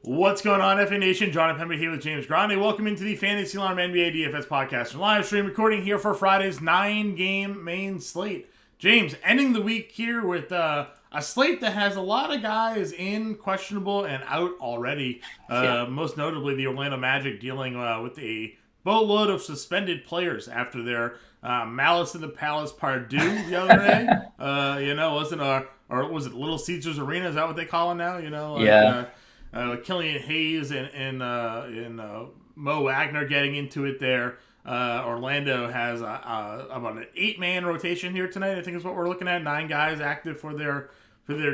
What's going on, FA Nation? Jon Impemba here with James Grande. Welcome into the Fantasy Alarm NBA DFS podcast and live stream recording here for Friday's 9-game main slate. James, ending the week here with a slate that has a lot of guys in, questionable, and out already. Most notably, the Orlando Magic dealing with a boatload of suspended players after their Malice in the Palace Part 2 the other day. Or was it Little Caesars Arena? Is that what they call it now? Killian Hayes and Mo Wagner getting into it there. Orlando has about an 8-man rotation here tonight. I think is what we're looking at. 9 guys active for their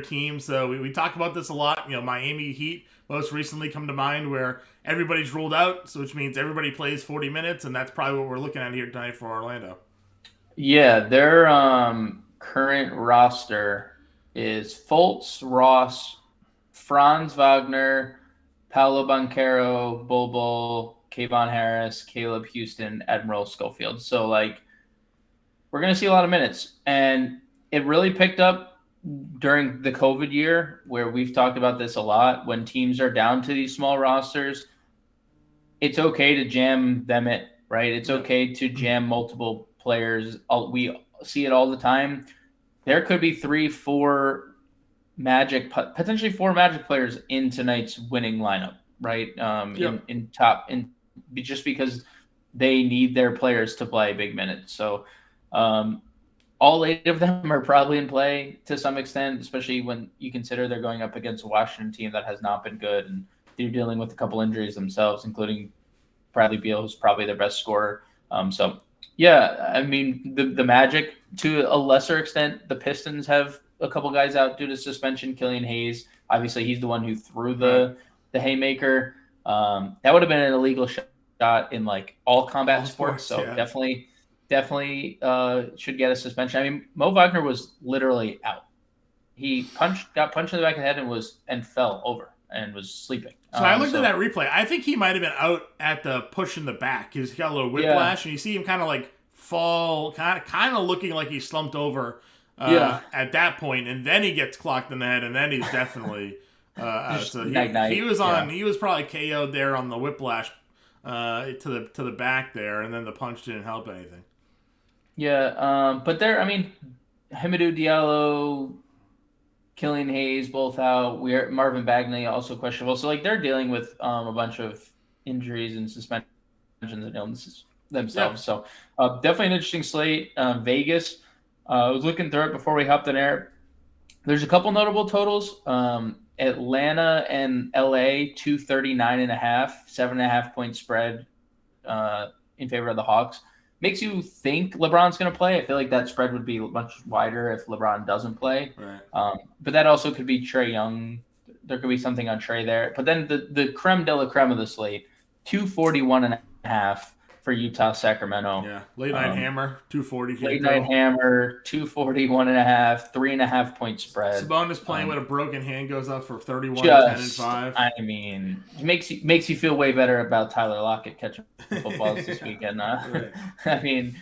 team. So we talk about this a lot. Miami Heat most recently come to mind where everybody's ruled out, so which means everybody plays 40 minutes, and that's probably what we're looking at here tonight for Orlando. Yeah, their current roster is Fultz, Ross, Franz Wagner, Paolo Banchero, Bol, Kayvon Harris, Caleb Houston, Admiral Schofield. So, we're going to see a lot of minutes. And it really picked up during the COVID year where we've talked about this a lot. When teams are down to these small rosters, it's okay to jam them in, right? It's okay to jam multiple players. We see it all the time. There could be 3-4 potentially 4 Magic players in tonight's winning lineup, right? Just because they need their players to play big minutes. So all 8 of them are probably in play to some extent, especially when you consider they're going up against a Washington team that has not been good, and they're dealing with a couple injuries themselves, including Bradley Beal, who's probably their best scorer. The Magic, to a lesser extent, the Pistons have a couple guys out due to suspension. Killian Hayes, obviously, he's the one who threw the haymaker. That would have been an illegal shot in all combat sports. So definitely should get a suspension. I mean, Mo Wagner was literally out. He got punched in the back of the head and fell over and was sleeping. So I looked at that replay. I think he might have been out at the push in the back. He's got a little whiplash, and you see him kind of fall, kind of looking like he slumped over. At that point, and then he gets clocked in the head, and then he's definitely out. So he was probably KO'd there on the whiplash to the back there, and then the punch didn't help anything. Yeah, but Hamidou Diallo, Killian Hayes both out. Marvin Bagley also questionable. So they're dealing with a bunch of injuries and suspensions and illnesses themselves. Yeah. So definitely an interesting slate. Vegas. I was looking through it before we hopped on air. There's a couple notable totals. Atlanta and LA, 239.5, 7.5 point spread in favor of the Hawks. Makes you think LeBron's going to play. I feel like that spread would be much wider if LeBron doesn't play. Right. But that also could be Trae Young. There could be something on Trae there. But then the creme de la creme of the slate, 241.5. For Utah, Sacramento. Yeah, late night hammer, 240. Late night hammer, 241.5, 3.5 point spread. Sabonis playing with a broken hand goes up for 31, 10, and 5. I mean, it makes you feel way better about Tyler Lockett catching footballs this weekend. Right. I mean,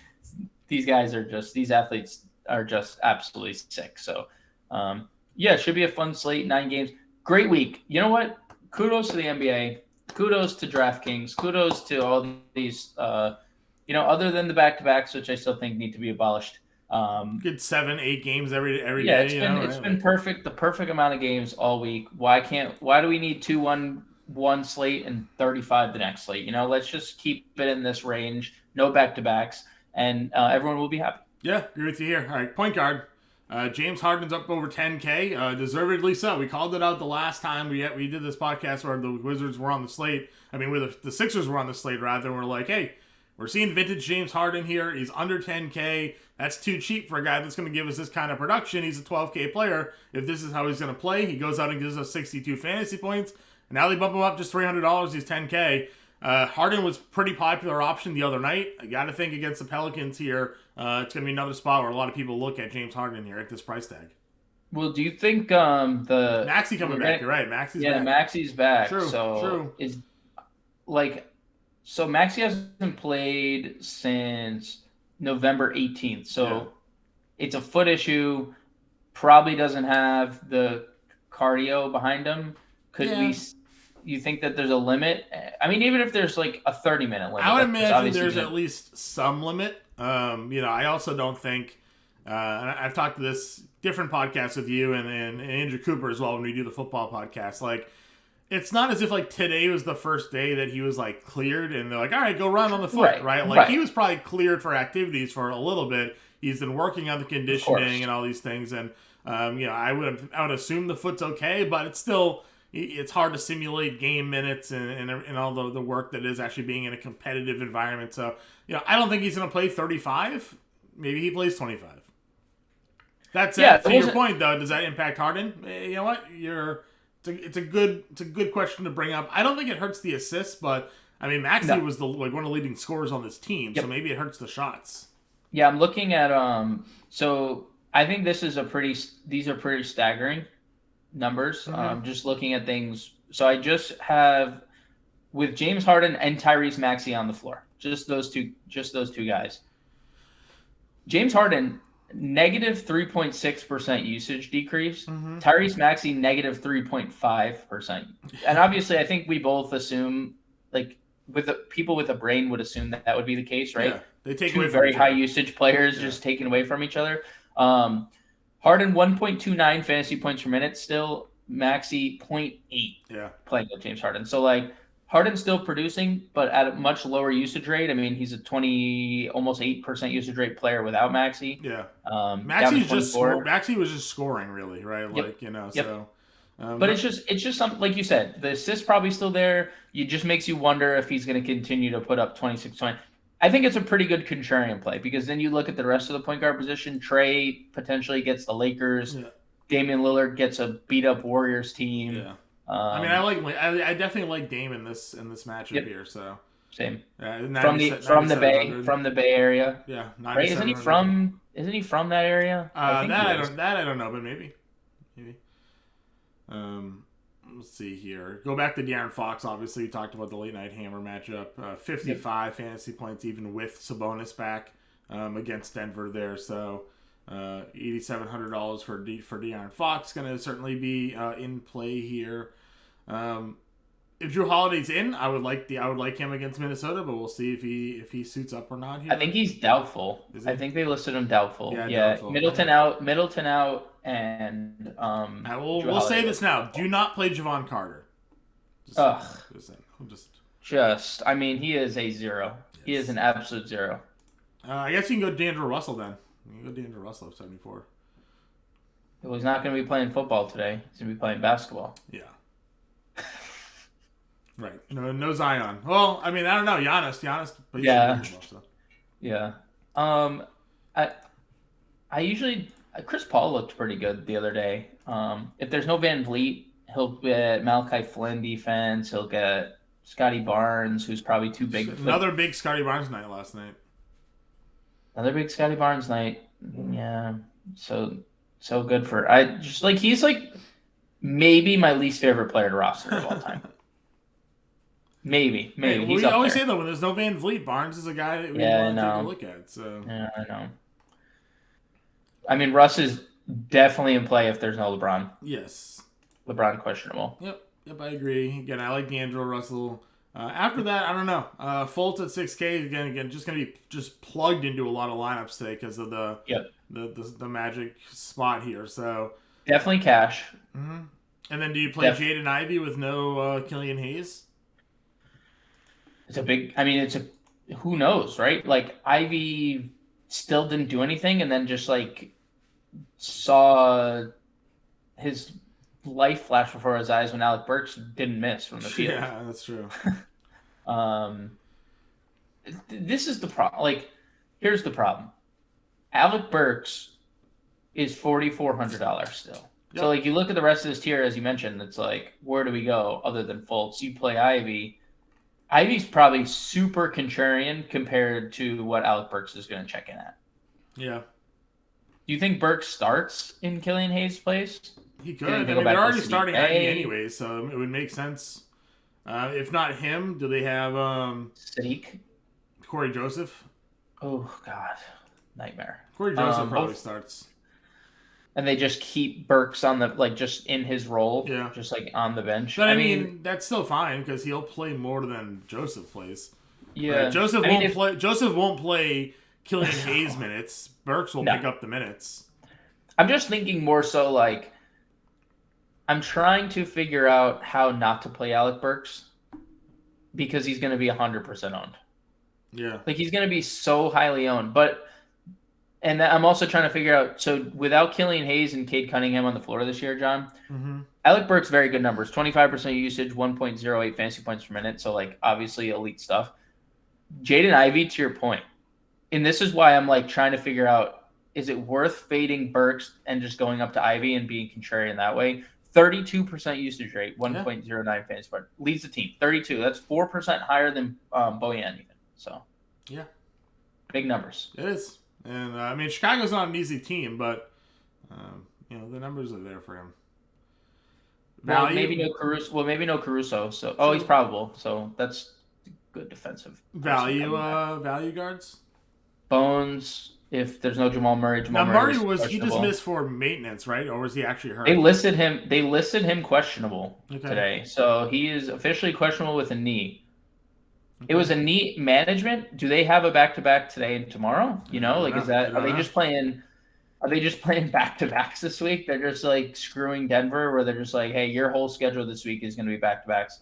these athletes are just absolutely sick. So, it should be a fun slate. 9 games, great week. You know what? Kudos to the NBA. Kudos to DraftKings. Kudos to all these, other than the back-to-backs, which I still think need to be abolished. Good 7-8 games every day. It's been perfect. The perfect amount of games all week. Why do we need 2-1 slate and 35 the next slate? Let's just keep it in this range. No back-to-backs, and everyone will be happy. Yeah, agree with you here. All right, point guard. James Harden's up over 10K, deservedly so. We called it out the last time we did this podcast where the Wizards were on the slate. Where the Sixers were on the slate, rather. And we're like, hey, we're seeing vintage James Harden here. He's under 10K. That's too cheap for a guy that's going to give us this kind of production. He's a 12K player. If this is how he's going to play, he goes out and gives us 62 fantasy points. And now they bump him up just $300. He's 10K. Harden was pretty popular option the other night. I got to think against the Pelicans here, it's going to be another spot where a lot of people look at James Harden here at this price tag. Well, do you think Maxey coming back? You're right. Maxey's back. Yeah, Maxey's back. True. So Maxey hasn't played since November 18th. So it's a foot issue. Probably doesn't have the cardio behind him. Could you think that there's a limit? I mean, even if there's like a 30-minute limit, I would imagine there's at least some limit. I also don't think, and I've talked to this different podcasts with you and Andrew Cooper as well when we do the football podcast. Like, it's not as if like today was the first day that he was like cleared and they're like, all right, go run on the foot, right? Like he was probably cleared for activities for a little bit. He's been working on the conditioning and all these things, and I would assume the foot's okay, but it's hard to simulate game minutes and all the work that is actually being in a competitive environment. So I don't think he's going to play 35. Maybe he plays 25. That's it. To your point, though, does that impact Harden? You know what? It's a good question to bring up. I don't think it hurts the assists, but I mean, Maxey was one of the leading scorers on this team, so maybe it hurts the shots. Yeah, I'm looking at so I think these are pretty staggering numbers. Mm-hmm. Just looking at things. So I just have with James Harden and Tyrese Maxey on the floor. Just those two guys. James Harden negative 3.6% usage decrease. Mm-hmm. Tyrese Maxey negative 3.5%. And obviously I think we both assume like people with a brain would assume that would be the case, right? Yeah, they take two away from very high usage players just taken away from each other. Harden 1.29 fantasy points per minute still, Maxey 0.8. Yeah, playing with James Harden. So like Harden's still producing, but at a much lower usage rate. I mean, he's a almost 8% usage rate player without Maxey. Yeah, Maxey was just scoring really, right? Like so. But it's just something like you said. The assist probably still there. It just makes you wonder if he's going to continue to put up 26-20. I think it's a pretty good contrarian play because then you look at the rest of the point guard position. Trey potentially gets the Lakers. Yeah. Damian Lillard gets a beat up Warriors team. Yeah. I definitely like Dame in this matchup here. So same from the Bay Area. Yeah, right? Isn't he from that area? I don't know, but maybe. Let's see here. Go back to De'Aaron Fox. Obviously, we talked about the late night hammer matchup. 55 fantasy points, even with Sabonis back against Denver there. So $8,700 for De'Aaron Fox going to certainly be in play here. If Drew Holiday's in, I would like him against Minnesota, but we'll see if he suits up or not here. I think he's doubtful. I think they listed him doubtful. Yeah. Doubtful. Middleton out, and we'll say this now. Do not play Javon Carter. I mean, he is a zero. Yes. He is an absolute zero. I guess you can go D'Angelo Russell then. You can go D'Angelo Russell at 74. Well, he's not going to be playing football today. He's going to be playing basketball. Yeah. Right. No Zion. Well, I mean, I don't know. Giannis. But yeah. Yeah. I usually Chris Paul looked pretty good the other day. If there's no Van Vliet, he'll get Malachi Flynn defense. He'll get Scotty Barnes, who's probably too big. Another big Scotty Barnes night last night. Another big Scotty Barnes night. Yeah. So good for he's like maybe my least favorite player to roster of all time. Maybe. Hey, we always say that when there's no Van Vliet, Barnes is a guy that we want to take a look at. So yeah, I know. I mean, Russ is definitely in play if there's no LeBron. Yes. LeBron questionable. Yep, I agree. Again, I like D'Angelo Russell. After that, I don't know. Fultz at 6K again, just gonna be plugged into a lot of lineups today because of the magic spot here. So definitely cash. Mm-hmm. And then do you play Jaden Ivey with no Killian Hayes? Who knows, right? Like Ivy still didn't do anything and then just like saw his life flash before his eyes when Alec Burks didn't miss from the field. Yeah, that's true. This is the problem. Like, here's the problem. Alec Burks is $4,400 still. Yep. So like you look at the rest of this tier, as you mentioned, it's like, where do we go other than Fultz? You play Ivy. Ivy's probably super contrarian compared to what Alec Burks is going to check in at. Yeah. Do you think Burks starts in Killian Hayes' place? He could. I mean, they're already starting Ivy anyway, so it would make sense. If not him, do they have Sadiq? Corey Joseph? Oh, God. Nightmare. Corey Joseph probably starts. and they just keep Burks on the just in his role, Yeah. just like on the bench. But I mean that's still fine because he'll play more than Joseph plays. Yeah, Joseph won't play. Joseph won't play Killian Hayes minutes. Burks will pick up the minutes. I'm just thinking more so like I'm trying to figure out how not to play Alec Burks because he's going to be 100% owned. Yeah, like he's going to be so highly owned, and I'm also trying to figure out, so without Killian Hayes and Cade Cunningham on the floor this year, John, Alec Burks, very good numbers, 25% usage, 1.08 fantasy points per minute, so like obviously elite stuff. Jaden Ivey, to your point, and this is why I'm like trying to figure out, is it worth fading Burks and just going up to Ivey and being contrarian that way? 32% usage rate, 1.09 fantasy point, leads the team. 32, that's 4% higher than Bojan even. So yeah, big numbers. It is. And I mean, Chicago's not an easy team, but the numbers are there for him. Well, maybe no Caruso. So he's probable. So that's good defensive value. Value guards. Bones. If there's no Jamal Murray, Murray was he dismissed for maintenance, right? Or was he actually hurt? They listed him questionable today. So he is officially questionable with a knee. Okay. It was a knee management. Do they have a back-to-back today and tomorrow? Are they just playing back-to-backs this week? They're just like screwing Denver where they're just like, hey, your whole schedule this week is going to be back-to-backs.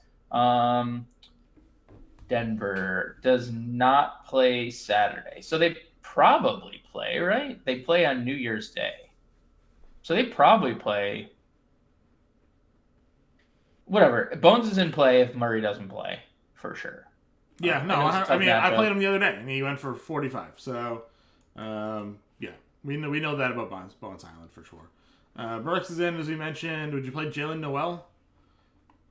Denver does not play Saturday. So they probably play, right? They play on New Year's Day. So they probably play. Whatever. Bones is in play if Murray doesn't play, for sure. Yeah, I played him the other day, and he went for 45. So, we know that about Bones Island for sure. Burks is in, as we mentioned. Would you play Jalen Noel?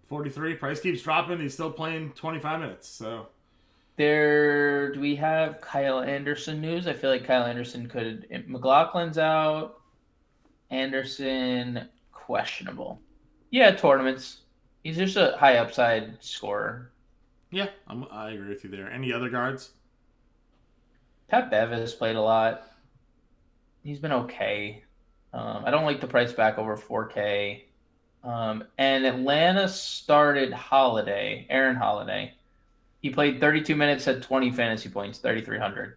43. Price keeps dropping. He's still playing 25 minutes. So, do we have Kyle Anderson news? I feel like Kyle Anderson could. McLaughlin's out. Anderson questionable. Yeah, tournaments. He's just a high upside scorer. Yeah, I agree with you there. Any other guards? Pat Bev has played a lot. He's been okay. I don't like the price back over 4K. And Atlanta started Aaron Holiday. He played 32 minutes, had 20 fantasy points, 3,300.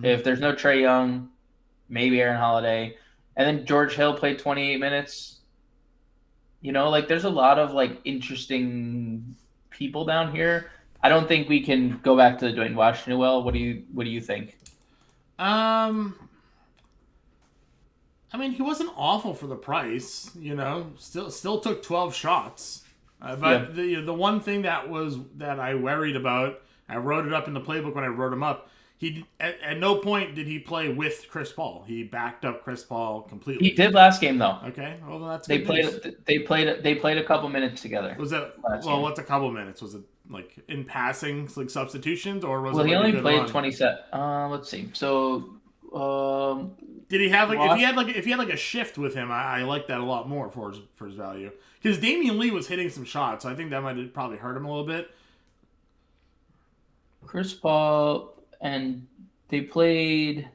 If there's no Trae Young, maybe Aaron Holiday. And then George Hill played 28 minutes. There's a lot of interesting people down here. I don't think we can go back to the Dwayne Washington well. What do you think? I mean, he wasn't awful for the price. Still took 12 shots. But the one thing that I worried about, I wrote it up in the playbook when I wrote him up. He at no point did he play with Chris Paul. He backed up Chris Paul completely. He did last game though. Okay, well that's they good played. news. They played a couple minutes together. Was that what's a couple minutes? Was it like in passing, like substitutions, or was it? Well, he only played run? 27. Let's see. So, did he have if he had a shift with him? I like that a lot more for his value because Damian Lee was hitting some shots. So I think that might have probably hurt him a little bit. Chris Paul and they played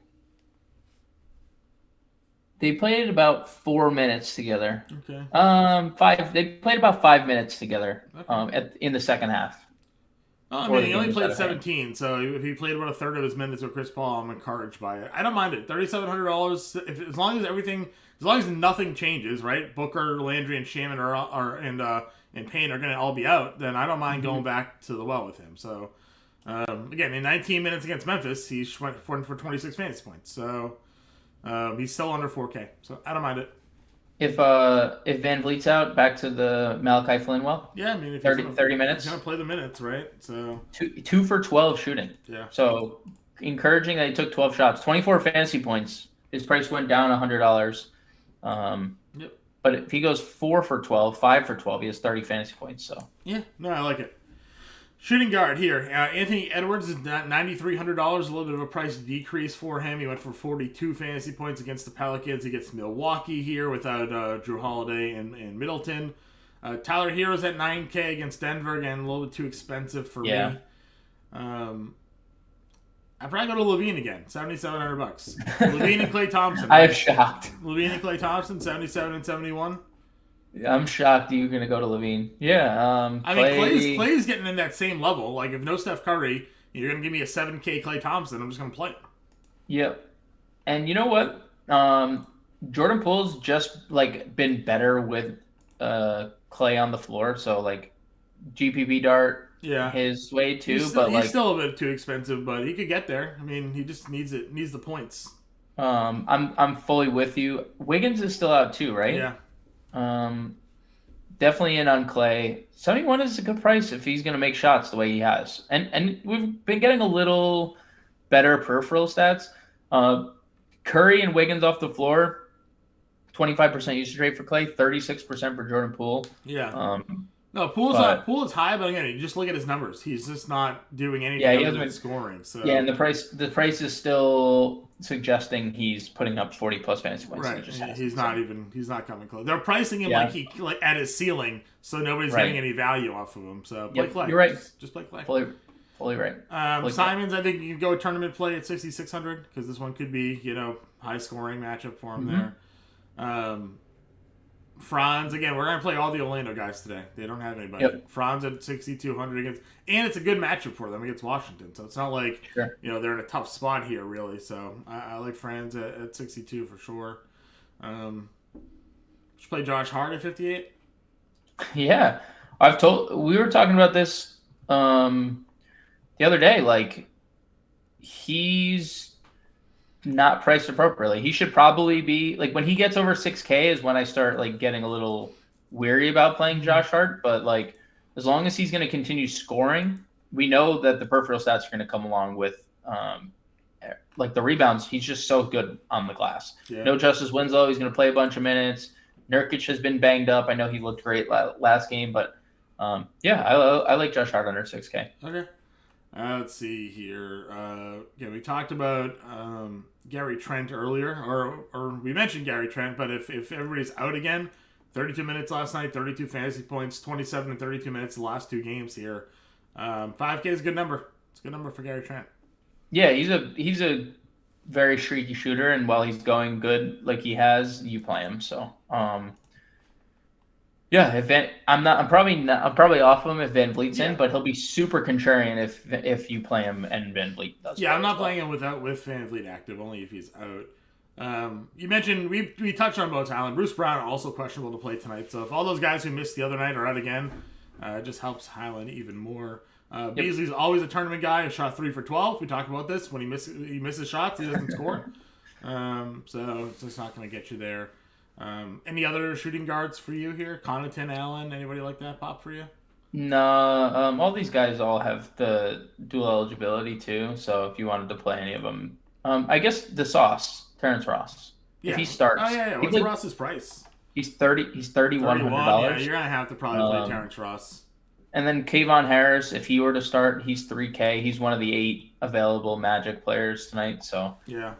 about 4 minutes together. Okay. 5. They played about 5 minutes together. Okay. In the second half. He only played 17, so if he played about a third of his minutes with Chris Paul, I'm encouraged by it. I don't mind it. $3,700. As long as nothing changes, right? Booker, Landry, and Shaman and Payne are going to all be out. Then I don't mind going back to the well with him. So again, in 19 minutes against Memphis, he went for 26 fantasy points. So he's still under 4K. So I don't mind it. If Van Vliet's out, back to the Malachi Flynn well? Yeah, I mean, if 30 minutes. He's going to play the minutes, right? So 2 for 12 shooting. Yeah. So encouraging that he took 12 shots. 24 fantasy points. His price went down $100. Yep. But if he goes 4 for 12, 5 for 12, he has 30 fantasy points. So yeah, no, I like it. Shooting guard here. Anthony Edwards is $9,300. A little bit of a price decrease for him. He went for 42 fantasy points against the Pelicans. He gets Milwaukee here without Drew Holiday and Middleton. Tyler Hero's at $9K against Denver. Again, a little bit too expensive for me. I probably go to Levine again, $7,700. Levine and Klay Thompson. I Right? am shocked. Levine and Klay Thompson, 77 and 71. I'm shocked you're gonna go to Levine. Yeah. I mean, Clay's getting in that same level. Like, if no Steph Curry, you're gonna give me a 7K Klay Thompson. I'm just gonna play him. Yep. And you know what? Jordan Poole's just like been better with Klay on the floor. So like GPP dart his way too. He's still a bit too expensive, but he could get there. I mean, he just needs the points. I'm fully with you. Wiggins is still out too, right? Yeah. Definitely in on Klay. 71 is a good price if he's going to make shots the way he has. And we've been getting a little better peripheral stats. Curry and Wiggins off the floor, 25% usage rate for Klay, 36% for Jordan Poole. Yeah. No, Poole is high, but again, you just look at his numbers. He's just not doing anything other than scoring. So yeah, and the price is still suggesting he's putting up 40 plus fantasy points. Right. He's not coming close. They're pricing him like at his ceiling, so nobody's getting any value off of him. So play Klay. You're right. Just play Klay. Fully right. Simons, I think you can go tournament play at 6,600 because this one could be high scoring matchup for him there. Franz, again, we're going to play all the Orlando guys today. They don't have anybody. Yep. Franz at 6,200 against, and it's a good matchup for them against Washington. So it's not like, they're in a tough spot here, really. So I like Franz at 62 for sure. Should play Josh Hart at 58? Yeah. We were talking about this the other day. Like, he's not priced appropriately. He should probably be like when he gets over 6K is when I start like getting a little weary about playing Josh Hart. But like as long as he's going to continue scoring, we know that the peripheral stats are going to come along with like the rebounds. He's just so good on the glass. Yeah. No Justice Winslow. He's going to play a bunch of minutes. Nurkic has been banged up. I know he looked great last game, but I like Josh Hart under 6K. Okay. Let's see here. We talked about Gary Trent earlier, or we mentioned Gary Trent, but if everybody's out again, 32 minutes last night, 32 fantasy points, 27 and 32 minutes the last two games here. 5K is a good number. It's a good number for Gary Trent. Yeah, he's a very streaky shooter, and while he's going good like he has, you play him. So I'm probably off him if Van Vliet's in, but he'll be super contrarian if you play him and Van Vliet does. Yeah, I'm not playing him with Van Vliet active, only if he's out. You mentioned we touched on Bo Allen. Bruce Brown also questionable to play tonight. So if all those guys who missed the other night are out again, it just helps Highland even more. Beasley's always a tournament guy. A shot 3 for 12. We talked about this. When he misses shots, he doesn't score. So it's just not going to get you there. Any other shooting guards for you here? Connaughton, Allen, anybody like that pop for you? No, all these guys all have the dual eligibility too. So if you wanted to play any of them, I guess the sauce, Terrence Ross. Yeah. If he starts, what's Ross's price? He's $3,100. Yeah, you're gonna have to probably play Terrence Ross. And then Kayvon Harris, if he were to start, he's 3K. He's one of the 8 available Magic players tonight. So yeah,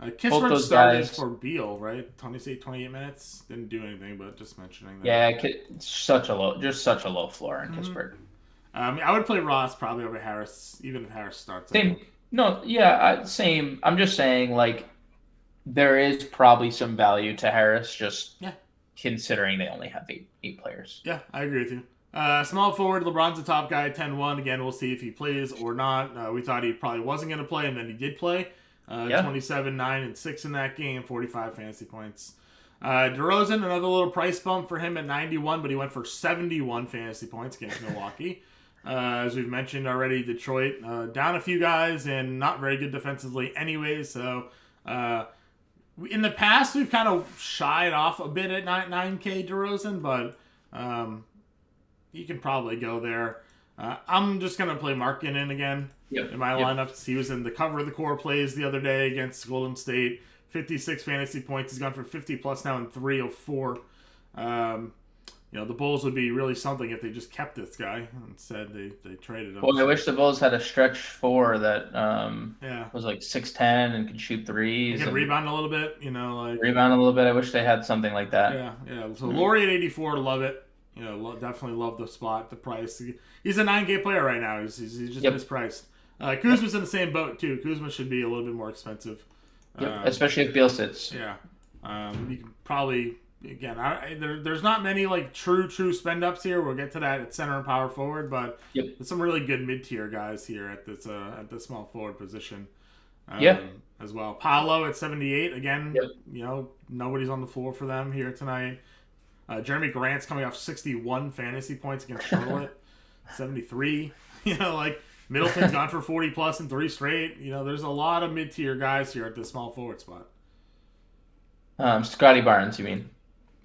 Kispert started for Beal, right? 28 minutes. Didn't do anything, but just mentioning that. Yeah, such a low floor in Kispert. I would play Ross probably over Harris, even if Harris starts. Same. No, yeah, same. I'm just saying, like, there is probably some value to Harris, just considering they only have eight players. Yeah, I agree with you. Small forward, LeBron's the top guy, 10-1. Again, we'll see if he plays or not. We thought he probably wasn't going to play, and then he did play. 27, 9, and 6 in that game, 45 fantasy points. DeRozan, another little price bump for him at 91, but he went for 71 fantasy points against Milwaukee. As we've mentioned already, Detroit down a few guys and not very good defensively anyway. So in the past, we've kind of shied off a bit at 9K DeRozan, but you can probably go there. I'm just going to play Markkanen again in my lineups. He was in the cover of the core plays the other day against Golden State. 56 fantasy points. He's gone for 50 plus now in 3 of 4. The Bulls would be really something if they just kept this guy. Instead, they traded him. Well, I wish the Bulls had a stretch 4 that was like 6'10" and could shoot threes. He can rebound a little bit, rebound a little bit. I wish they had something like that. Yeah. So Laurie at 84, love it. Definitely love the spot, the price. He's a 9K player right now. He's just mispriced. Kuzma's in the same boat too. Kuzma should be a little bit more expensive. Especially if Beal sits. Yeah. You can probably again. There's not many like true spend ups here. We'll get to that at center and power forward, but there's some really good mid tier guys here at the small forward position. As well. Paolo at 78 again. Nobody's on the floor for them here tonight. Jeremy Grant's coming off 61 fantasy points against Charlotte. 73. Middleton's gone for 40 plus in 3 straight. There's a lot of mid tier guys here at the small forward spot. Scotty Barnes, you mean?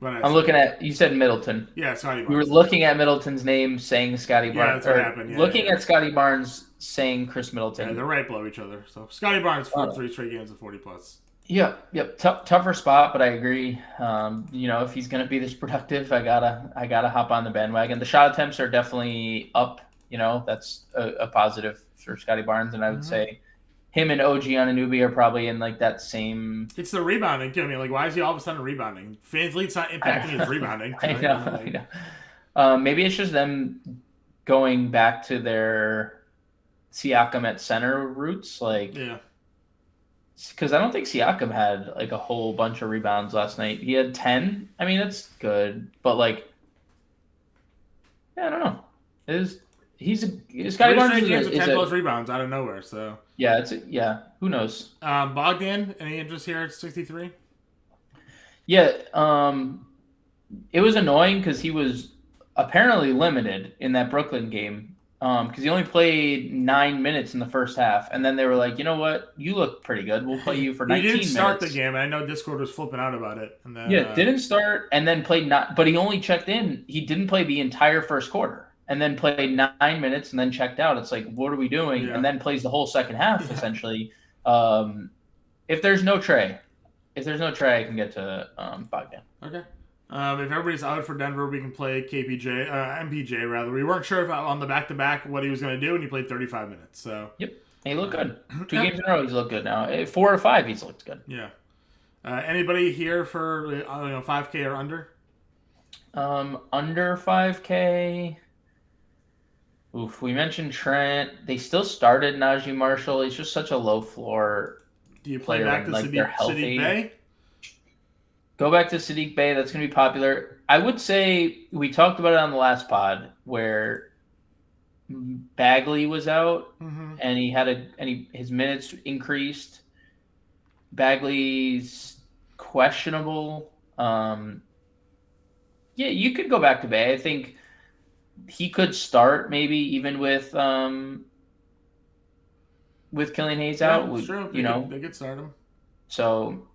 I'm looking at, you said Middleton. Yeah, Scotty Barnes. We were looking at Middleton's name, saying Scotty Barnes. Yeah, that's what happened. Looking at Scotty Barnes, saying Chris Middleton. Yeah, they're right below each other. So Scotty Barnes for 3 straight games of 40 plus. Yep. Tougher spot, but I agree. If he's gonna be this productive, I gotta hop on the bandwagon. The shot attempts are definitely up. That's a positive for Scotty Barnes, and I would say him and OG Anunoby are probably in like that same. It's the rebounding too. I mean, why is he all of a sudden rebounding? VanVleet's not impacting his rebounding. I know. Maybe it's just them going back to their Siakam at center roots, because I don't think Siakam had like a whole bunch of rebounds last night. He had 10. I mean, that's good, but I don't know. Scotty Barnes games with 10 plus rebounds out of nowhere. So who knows? Bogdan, any interest here at 63? Yeah, it was annoying because he was apparently limited in that Brooklyn game because he only played 9 minutes in the first half, and then they were like, you know what, you look pretty good. We'll play you for 19 minutes. He didn't start the game, and I know Discord was flipping out about it. And then, didn't start, and then played not, but he only checked in. He didn't play the entire first quarter. And then played 9 minutes and then checked out. It's like, what are we doing? And then plays the whole second half, essentially. If there's no Trey, I can get to Bogdan. Okay. If everybody's out for Denver, we can play MPJ rather. We weren't sure if on the back-to-back what he was going to do, and he played 35 minutes. So he looked good. 2 games in a row, he's looked good now. 4 or 5, he's looked good. Yeah. Anybody here for 5K or under? Under 5K. Oof, we mentioned Trent. They still started Najee Marshall. He's just such a low floor. Do you play back to Sadiq Bey? Go back to Sadiq Bey. That's going to be popular. I would say we talked about it on the last pod where Bagley was out and he had his minutes increased. Bagley's questionable. You could go back to Bey. I think he could start maybe even with Killian Hayes out. Sure. They could start him. So,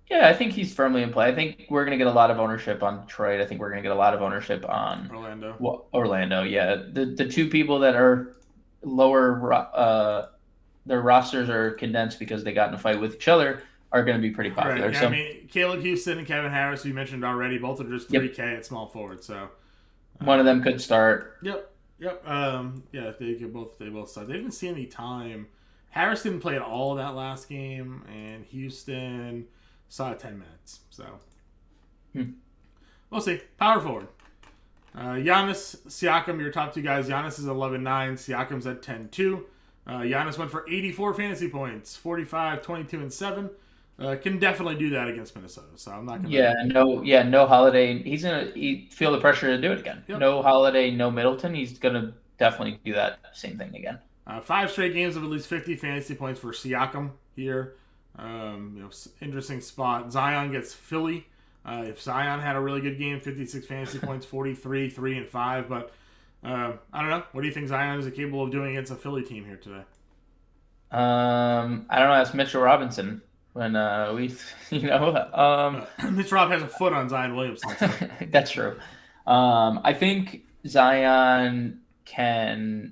I think he's firmly in play. I think we're going to get a lot of ownership on Detroit. I think we're going to get a lot of ownership on Orlando. Yeah, the 2 people that are lower, their rosters are condensed because they got in a fight with each other are going to be pretty popular. Right. Yeah, so, Caleb Houston and Kevin Harris, who you mentioned already, both are just 3K at small forward. So. One of them could start. Yep. They both start. They didn't see any time. Harris didn't play at all that last game, and Houston saw 10 minutes. So we'll see. Power forward. Giannis, Siakam, your top 2 guys. Giannis is 11-9. Siakam's at 10-2. Giannis went for 84 fantasy points, 45, 22, and 7. Can definitely do that against Minnesota, so I'm not gonna. No Holiday. He's gonna feel the pressure to do it again. Yep. No Holiday, no Middleton. He's gonna definitely do that same thing again. 5 straight games of at least 50 fantasy points for Siakam here. Interesting spot. Zion gets Philly. If Zion had a really good game, 56 fantasy points, 43, 3 and 5. But I don't know. What do you think Zion is capable of doing against a Philly team here today? I don't know. That's Mitchell Robinson. When Mitch Rob has a foot on Zion Williamson. So. That's true. I think Zion can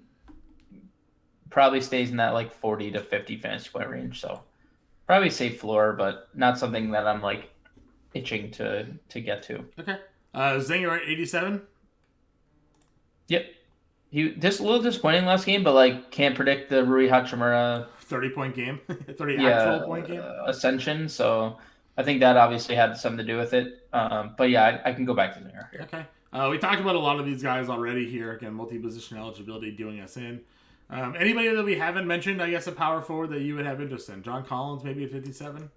probably stays in that like 40 to 50 fantasy point range. So probably safe floor, but not something that I'm like itching to get to. Okay. Zinger at 87. Yep. He just a little disappointing last game, but like can't predict the Rui Hachimura 30-point game, 30 actual point game ascension. So I think that obviously had something to do with it. But yeah, I can go back to Zinger. Okay. We talked about a lot of these guys already here. Again, multi-position eligibility doing us in. Anybody that we haven't mentioned, I guess, a power forward that you would have interest in? John Collins, maybe at 57?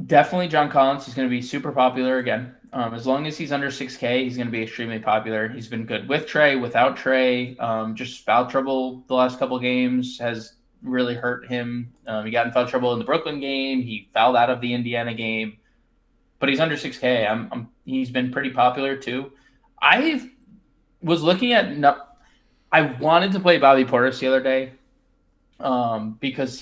Definitely John Collins. He's going to be super popular again. As long as he's under 6K, he's going to be extremely popular. He's been good with Trey, without Trey. Just foul trouble the last couple games has really hurt him. He got in foul trouble in the Brooklyn game. He fouled out of the Indiana game. But he's under 6K. He's been pretty popular too. I was looking at I wanted to play Bobby Portis the other day because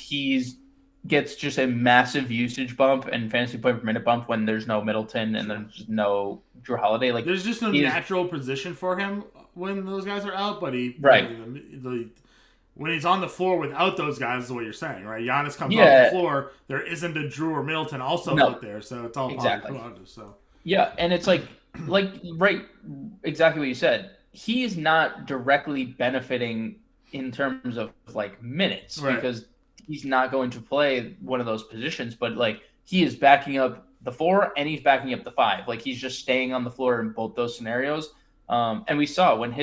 gets just a massive usage bump and fantasy point per minute bump when there's no Middleton and there's no Drew Holiday. Like there's just no natural position for him when those guys are out, but when he's on the floor without those guys is what you're saying, right? Giannis comes off the floor, there isn't a Drew or Middleton also out there, so it's all exactly. So yeah, and it's like right, exactly what you said. He is not directly benefiting in terms of like minutes because he's not going to play one of those positions, but like he is backing up the 4 and he's backing up the 5. Like he's just staying on the floor in both those scenarios. And we saw when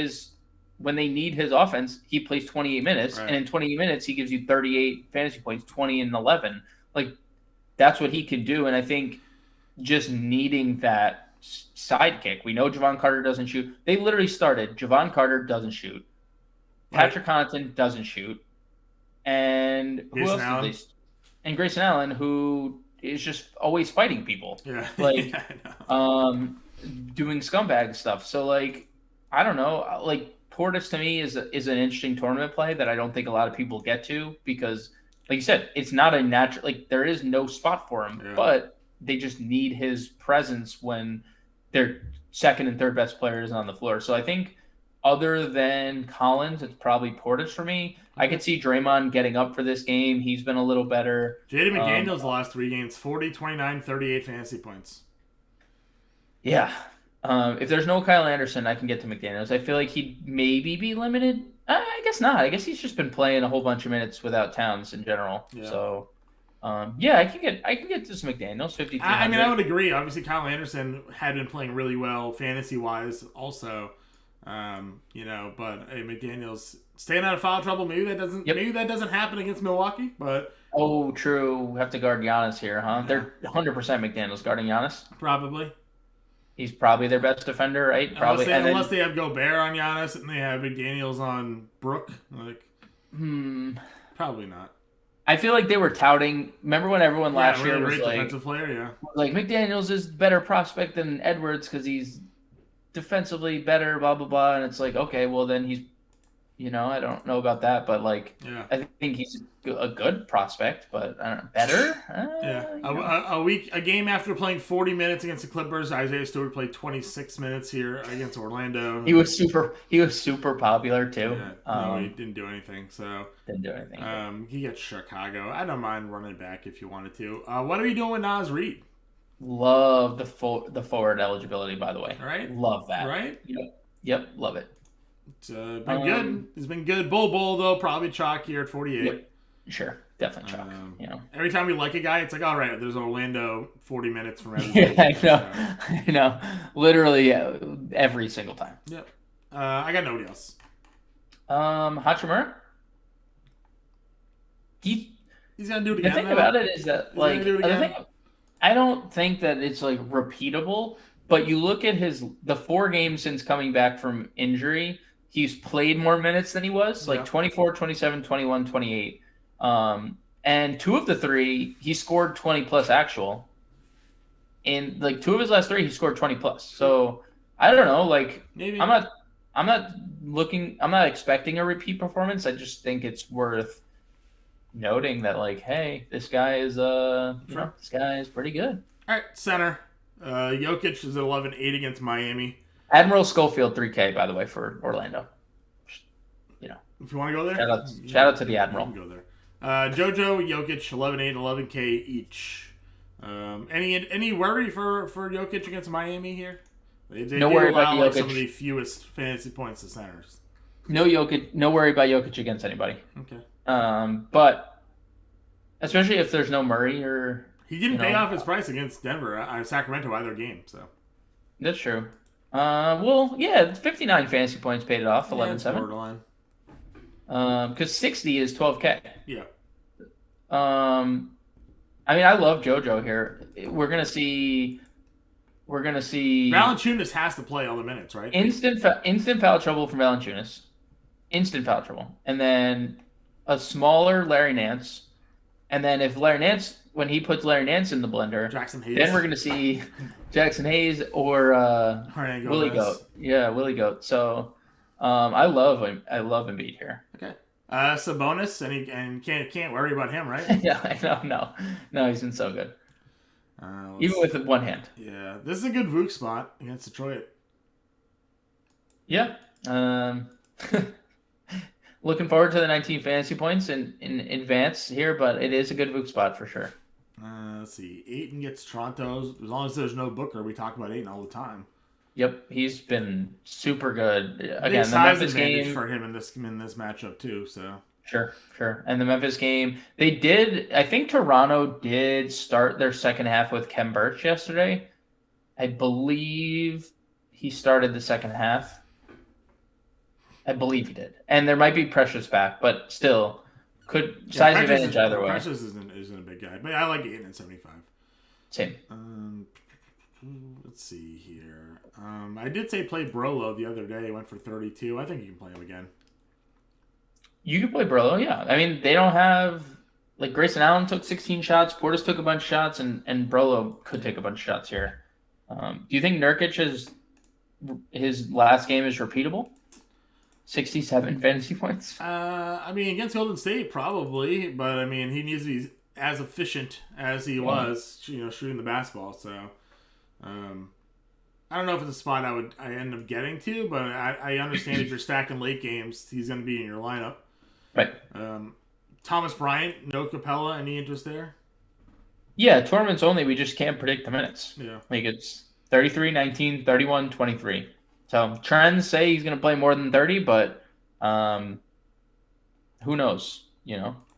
they need his offense, he plays 28 minutes, and in 28 minutes he gives you 38 fantasy points, 20 and 11. Like that's what he can do, and I think just needing that sidekick. We know Javon Carter doesn't shoot. They literally started Javon Carter doesn't shoot, Patrick Connaughton doesn't shoot. And who else did they? And Grayson Allen, who is just always fighting people, like doing scumbag stuff. So like, I don't know. Like Portis to me is an interesting tournament play that I don't think a lot of people get to because, like you said, it's not a natural. Like there is no spot for him, but they just need his presence when their second and third best players on the floor. So I think. Other than Collins, it's probably Portis for me. I could see Draymond getting up for this game. He's been a little better. Jaden McDaniels the last 3 games, 40, 29, 38 fantasy points. Yeah. If there's no Kyle Anderson, I can get to McDaniels. I feel like he'd maybe be limited. I guess not. I guess he's just been playing a whole bunch of minutes without Towns in general. Yeah. So, I can get to some McDaniels, 5,300. I mean, I would agree. Obviously, Kyle Anderson had been playing really well fantasy-wise also. But McDaniels staying out of foul trouble. Maybe that doesn't happen against Milwaukee. But true. We have to guard Giannis here, huh? Yeah. They're 100% McDaniels guarding Giannis. Probably. He's probably their best defender, right? Probably. Unless they have Gobert on Giannis and they have McDaniels on Brook, probably not. I feel like they were touting. Remember when everyone last year was great defensive player, like McDaniels is a better prospect than Edwards because he's defensively better, blah blah blah, and it's like, okay, well then he's, I don't know about that, but like, I think he's a good prospect, but I don't know, better. A game after playing 40 minutes against the Clippers, Isaiah Stewart played 26 minutes here against Orlando. He was super popular too. No, he didn't do anything. So didn't do anything. He gets Chicago. I don't mind running back if you wanted to. What are you doing with Naz Reid? Love the forward eligibility, by the way. Right? Love that. Right? Yep. Love it. It's been good. It's been good. Bull, though, probably chalk here at 48. Yep. Sure. Definitely chalk. Every time we like a guy, it's like, all right, there's Orlando 40 minutes from every game. I know. Literally every single time. Yep. I got nobody else. Hachimura? He's going to do it again. The thing about it is that, I don't think that it's like repeatable, but you look at the 4 games since coming back from injury, he's played more minutes than he was, 24, 27, 21, 28. And 2 of the 3, he scored 20 plus actual. In 2 of his last 3, he scored 20 plus. So I don't know, maybe I'm not expecting a repeat performance. I just think it's worth noting that, hey, this guy is this guy is pretty good. All right, center. Jokic is at 11-8 against Miami. Admiral Schofield 3K, by the way, for Orlando. If you want to go there, shout out to the Admiral. Go there. JoJo, Jokic 11-8, 11K each. Any worry for Jokic against Miami here? They no worry about Jokic. Some of the fewest fantasy points to centers. No worry about Jokic against anybody. Okay. But especially if there's no Murray or he didn't pay off his price against Denver, Sacramento either game. So that's true. 59 fantasy points paid it off, 11-7. Borderline. Because 60 is 12K. Yeah. I mean, I love JoJo here. We're gonna see. Valanciunas has to play all the minutes, right? Instant foul trouble from Valanciunas. Instant foul trouble, and then a smaller Larry Nance, and then if Larry Nance, when he puts Larry Nance in the blender, Jackson Hayes. then we're gonna see Jackson Hayes or Willie Goat. Yeah, Willie Goat. So, I love Embiid here. Okay. Sabonis, and can't worry about him, right? Yeah, I know. No, he's been so good. Even with one hand. Yeah, this is a good Vuk spot against Detroit. Yeah. Looking forward to the 19 fantasy points in advance here, but it is a good Vuk spot for sure. Let's see. Ayton gets Toronto's. As long as there's no Booker, we talk about Ayton all the time. Yep, he's been super good. Again, big size advantage for him in this matchup too. So sure. And the Memphis game, I think Toronto did start their second half with Kem Birch yesterday. I believe he started the second half. I believe he did, and there might be Precious back, but still, size advantage either way. Precious isn't a big guy, but I like Ayton at 75. Same. Let's see here. I did say play Brolo the other day. He went for 32. I think you can play him again. You can play Brolo, yeah. I mean, they don't have Grayson Allen took 16 shots, Portis took a bunch of shots, and Brolo could take a bunch of shots here. Do you think Nurkic his last game is repeatable? 67 fantasy points. I mean, against Golden State, probably, but I mean, he needs to be as efficient as he was, shooting the basketball. So, I don't know if it's a spot I end up getting to, but I understand if you're stacking late games, he's going to be in your lineup. Right. Thomas Bryant, no Capella, any interest there? Yeah, tournaments only. We just can't predict the minutes. Yeah. It's 33, 19, 31, 23. So trends say he's going to play more than 30, but who knows?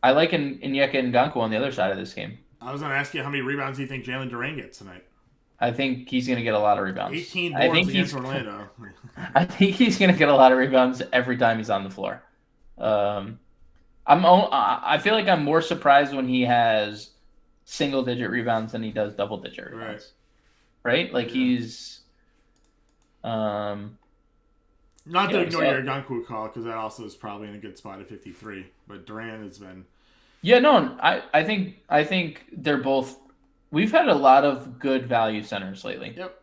I like Onyeka Ngakoue on the other side of this game. I was going to ask you how many rebounds do you think Jalen Duren gets tonight? I think he's going to get a lot of rebounds. 18 boards against Orlando. I think he's going to get a lot of rebounds every time he's on the floor. I feel like I'm more surprised when he has single-digit rebounds than he does double-digit rebounds. Right? He's... Not to ignore your Ngakoue call, because that also is probably in a good spot at 53. But Durant has been... Yeah, no, I think they're both... We've had a lot of good value centers lately. Yep.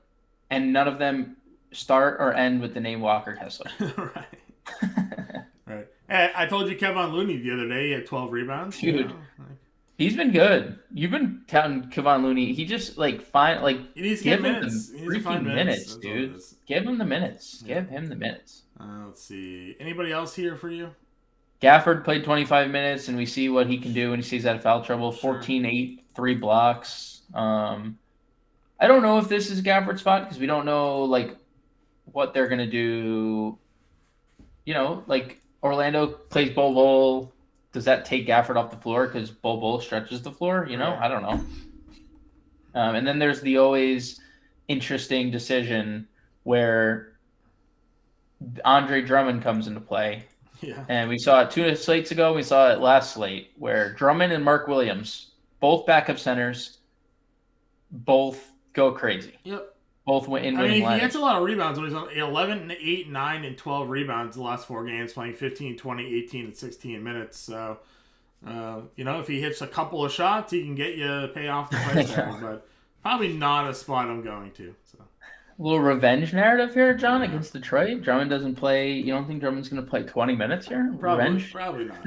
And none of them start or end with the name Walker Kessler. Right. Right. I told you Kevon Looney the other day. He had 12 rebounds. Dude. He's been good. You've been touting Kevon Looney. He just he needs to give get him minutes. the freaking minutes, dude. Give him the minutes. Yeah. Give him the minutes. Let's see. Anybody else here for you? Gafford played 25 minutes, and we see what he can do when he sees out of foul trouble. 14-8, 3 blocks. I don't know if this is Gafford's spot because we don't know what they're gonna do. Orlando plays Bol. Does that take Gafford off the floor because Bol stretches the floor? I don't know. And then there's the always interesting decision where Andre Drummond comes into play. Yeah. And we saw it 2 slates ago. We saw it last slate where Drummond and Mark Williams, both backup centers, both go crazy. Yep. Both went in winning lineups. He gets a lot of rebounds when he's on 11, 8, 9, and 12 rebounds the last 4 games, playing 15, 20, 18, and 16 minutes. So, if he hits a couple of shots, he can get you pay off the price tag. But probably not a spot I'm going to. So. A little revenge narrative here, John, against Detroit. Drummond doesn't play. You don't think Drummond's going to play 20 minutes here? Probably not.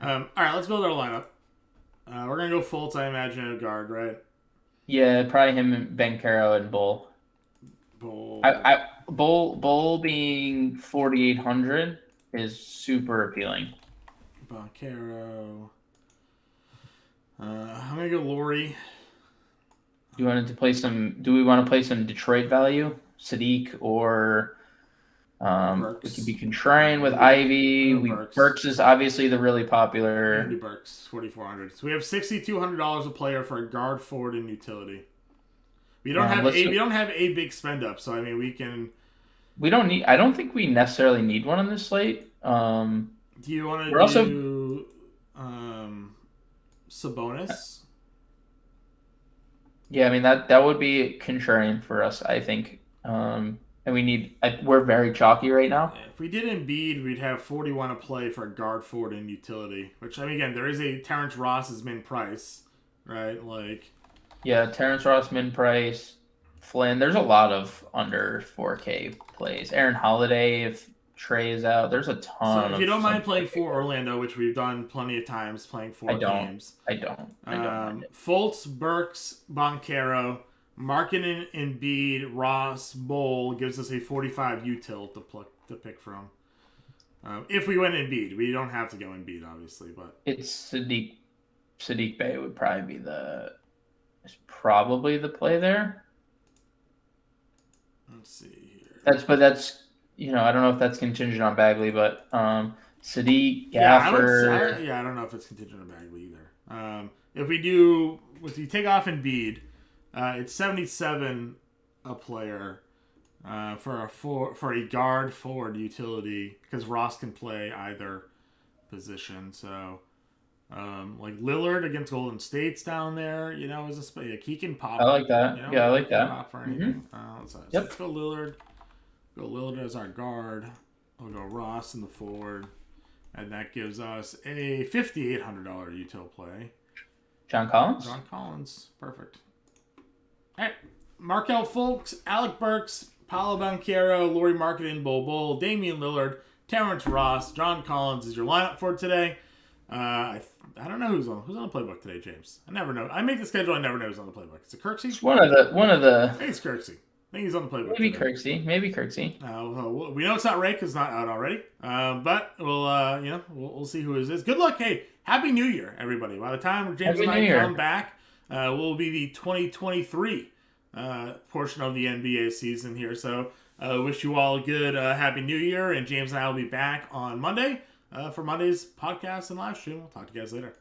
All right, let's build our lineup. We're going to go Fultz, I imagine, at guard, right? Yeah, probably him, Banchero, and Bull. Bull being 4,800 is super appealing. Banchero. I'm going to go Laurie. Do we want to play some Detroit value? Sadiq or we could be contrarian with Ivy. Burks is obviously the really popular. Andy Burks, 4,400. So we have $6,200 a player for a guard, forward, and utility. We don't have a big spend up, so I mean we can. We don't need. I don't think we necessarily need one on this slate. Do you want We're to also do Sabonis? Yeah, I mean that would be contrarian for us, I think. And we're very chalky right now. If we did Embiid, we'd have 41 to play for a guard, forward, and utility. Which, I mean, again, there is a Terrence Ross's min price, right? Like, Yeah, Terrence Ross, min price, Flynn. There's a lot of under 4K plays. Aaron Holiday, if Trey is out, there's a ton. So if you don't mind playing for Orlando, which we've done plenty of times, playing 4 games. I don't mind it. Fultz, Burks, Boncaro, Markkanen, Embiid, Ross, Bowl gives us a 45 util to pick from. If we went Embiid, we don't have to go Embiid, obviously, but it's Sadiq Bey would probably be probably the play there. Let's see here. That's I don't know if that's contingent on Bagley, but Sadiq, Gaffer. I don't know if it's contingent on Bagley either. If you take off Embiid, it's 77 a player for a guard forward utility because Ross can play either position. So like Lillard against Golden State's down there, is he can pop. I like that. I like that. Pop for anything. Let's go Lillard. Go Lillard as our guard. We'll go Ross in the forward. And that gives us a $5,800 util play. John Collins. Perfect. All right. Markelle Fultz, Alec Burks, Paolo Banchero, Lauri Markkanen, Bol, Damian Lillard, Terrence Ross, John Collins is your lineup for today. I don't know who's on the playbook today, James. I never know. I make the schedule. I never know who's on the playbook. Is it Kirksey? It's one of the. I think it's Kirksey. I think he's on the playbook. Maybe Kirksey. We know it's not Ray because it's not out already. But we'll see who it is. Good luck. Hey, Happy New Year, everybody. By the time James and I come back, will be the 2023 portion of the NBA season here. So wish you all a good Happy New Year. And James and I will be back on Monday for Monday's podcast and live stream. We'll talk to you guys later.